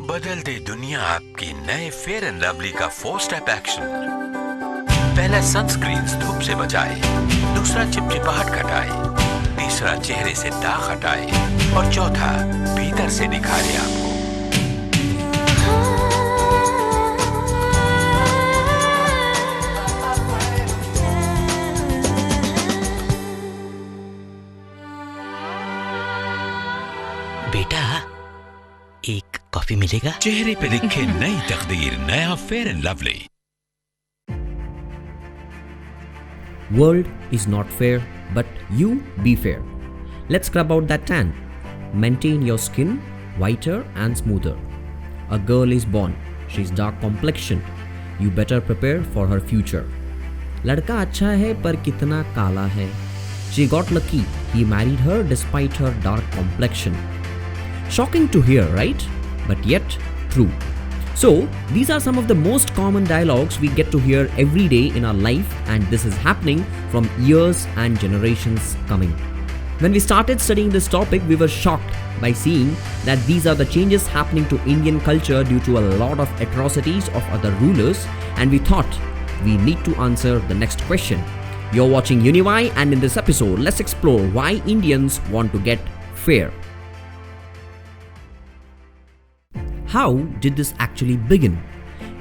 बदल दे दुनिया आपकी नए फेयर एंड लवली का 4 स्टेप एक्शन। पहला सनस्क्रीन धूप से बचाए, दूसरा चिपचिपाहट घटाए, तीसरा चेहरे से दाग हटाए और चौथा भीतर से निखारे आपको। बेटा, एक कॉफी मिलेगा? चेहरे पे लिखे नई तकदीर, नया fair and lovely. World is not fair, but you be fair. Let's scrub out that tan. Maintain your skin whiter and smoother. A girl is born. She's dark complexioned. You better prepare for her future. लड़का अच्छा है पर कितना काला है. She got lucky. He married her despite her dark complexion. Shocking to hear, right? But yet true. So, these are some of the most common dialogues we get to hear every day in our life, and this is happening from years and generations coming. When we started studying this topic, we were shocked by seeing that these are the changes happening to Indian culture due to a lot of atrocities of other rulers, and we thought we need to answer the next question. You're watching UniWhy, and in this episode, let's explore why Indians want to get fair. How did this actually begin?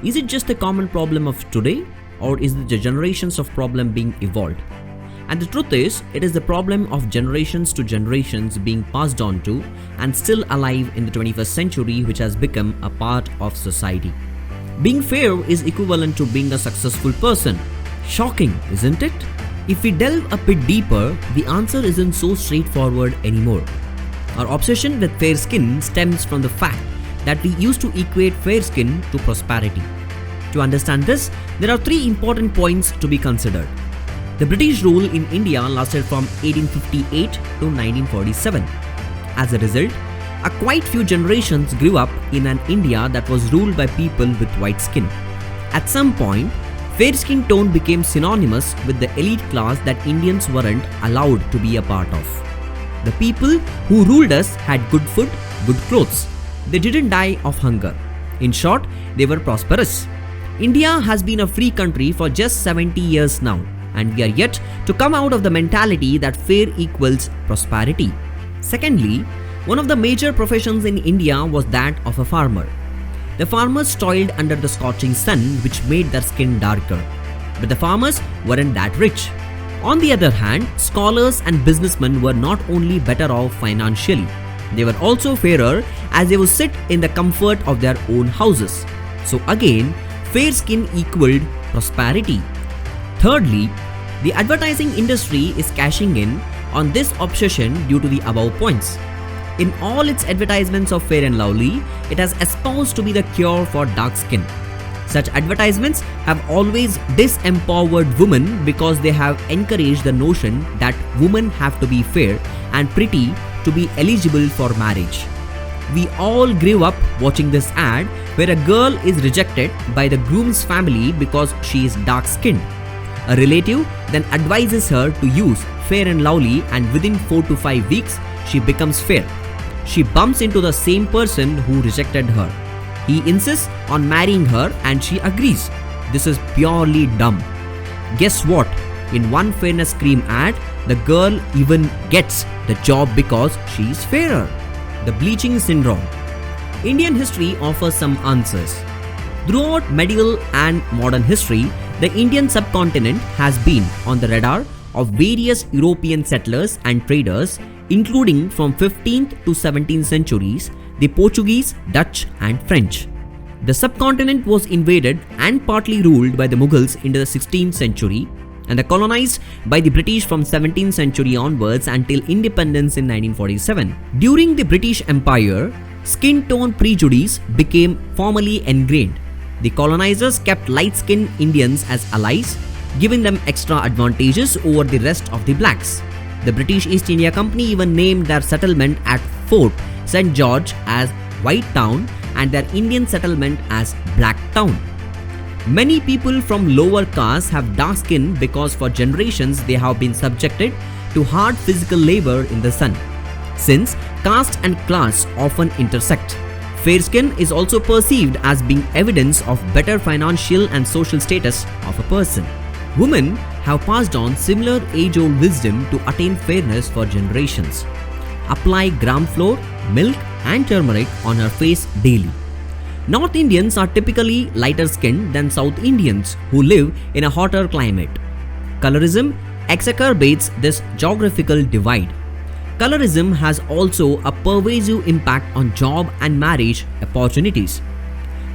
Is it just a common problem of today, or is it the generations of problem being evolved? And the truth is, it is the problem of generations to generations being passed on to and still alive in the 21st century, which has become a part of society. Being fair is equivalent to being a successful person. Shocking, isn't it? If we delve a bit deeper, the answer isn't so straightforward anymore. Our obsession with fair skin stems from the fact that we used to equate fair skin to prosperity. To understand this, there are 3 important points to be considered. The British rule in India lasted from 1858 to 1947. As a result, quite few generations grew up in an India that was ruled by people with white skin. At some point, fair skin tone became synonymous with the elite class that Indians weren't allowed to be a part of. The people who ruled us had good food, good clothes. They didn't die of hunger. In short, they were prosperous. India has been a free country for just 70 years now, and we are yet to come out of the mentality that fair equals prosperity. Secondly, one of the major professions in India was that of a farmer. The farmers toiled under the scorching sun, which made their skin darker. But the farmers weren't that rich. On the other hand, scholars and businessmen were not only better off financially, they were also fairer as they would sit in the comfort of their own houses. So again, fair skin equaled prosperity. Thirdly, the advertising industry is cashing in on this obsession due to the above points. In all its advertisements of Fair and Lovely, it has espoused to be the cure for dark skin. Such advertisements have always disempowered women because they have encouraged the notion that women have to be fair and pretty to be eligible for marriage. We all grew up watching this ad where a girl is rejected by the groom's family because she is dark-skinned. A relative then advises her to use Fair and Lovely, and within 4 to 5 weeks, she becomes fair. She bumps into the same person who rejected her. He insists on marrying her and she agrees. This is purely dumb. Guess what? In one fairness cream ad, the girl even gets the job because she is fairer. The bleaching syndrome. Indian history offers some answers. Throughout medieval and modern history, the Indian subcontinent has been on the radar of various European settlers and traders, including from 15th to 17th centuries, the Portuguese, Dutch and French. The subcontinent was invaded and partly ruled by the Mughals into the 16th century, and colonized by the British from 17th century onwards until independence in 1947. During the British Empire, skin tone prejudice became formally ingrained. The colonizers kept light-skinned Indians as allies, giving them extra advantages over the rest of the blacks. The British East India Company even named their settlement at Fort St. George as White Town and their Indian settlement as Black Town. Many people from lower castes have dark skin because for generations they have been subjected to hard physical labor in the sun. Since caste and class often intersect, Fair skin is also perceived as being evidence of better financial and social status of a person. Women have passed on similar age-old wisdom to attain fairness for generations. Apply gram flour, milk and turmeric on her face daily. North Indians are typically lighter skinned than South Indians who live in a hotter climate. Colorism exacerbates this geographical divide. Colorism has also a pervasive impact on job and marriage opportunities.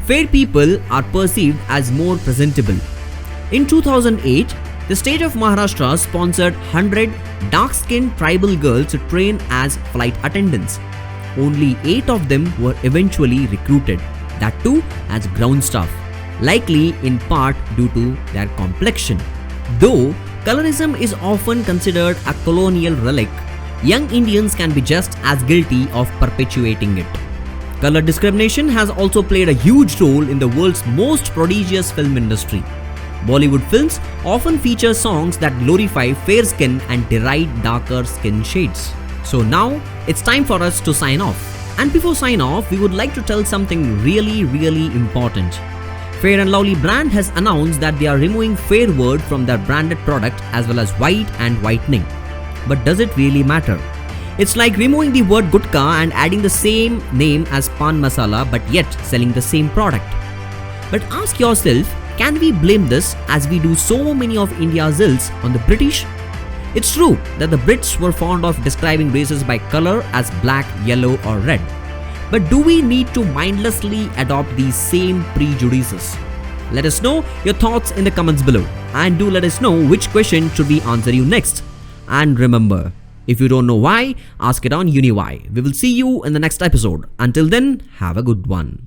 Fair people are perceived as more presentable. In 2008, the state of Maharashtra sponsored 100 dark-skinned tribal girls to train as flight attendants. Only 8 of them were eventually recruited, that too as ground staff, likely in part due to their complexion. Though colorism is often considered a colonial relic, young Indians can be just as guilty of perpetuating it. Color discrimination has also played a huge role in the world's most prodigious film industry. Bollywood films often feature songs that glorify fair skin and deride darker skin shades. So now it's time for us to sign off. And before sign off, we would like to tell something really important. Fair and Lovely brand has announced that they are removing fair word from their branded product as well as white and whitening. But does it really matter? It's like removing the word gutka and adding the same name as pan masala but yet selling the same product. But ask yourself, can we blame this as we do so many of India's ills on the British? It's true that the Brits were fond of describing races by color as black, yellow or red. But do we need to mindlessly adopt these same prejudices? Let us know your thoughts in the comments below, and do let us know which question should we answer you next. And remember, if you don't know why, ask it on UniWhy. We will see you in the next episode. Until then, have a good one.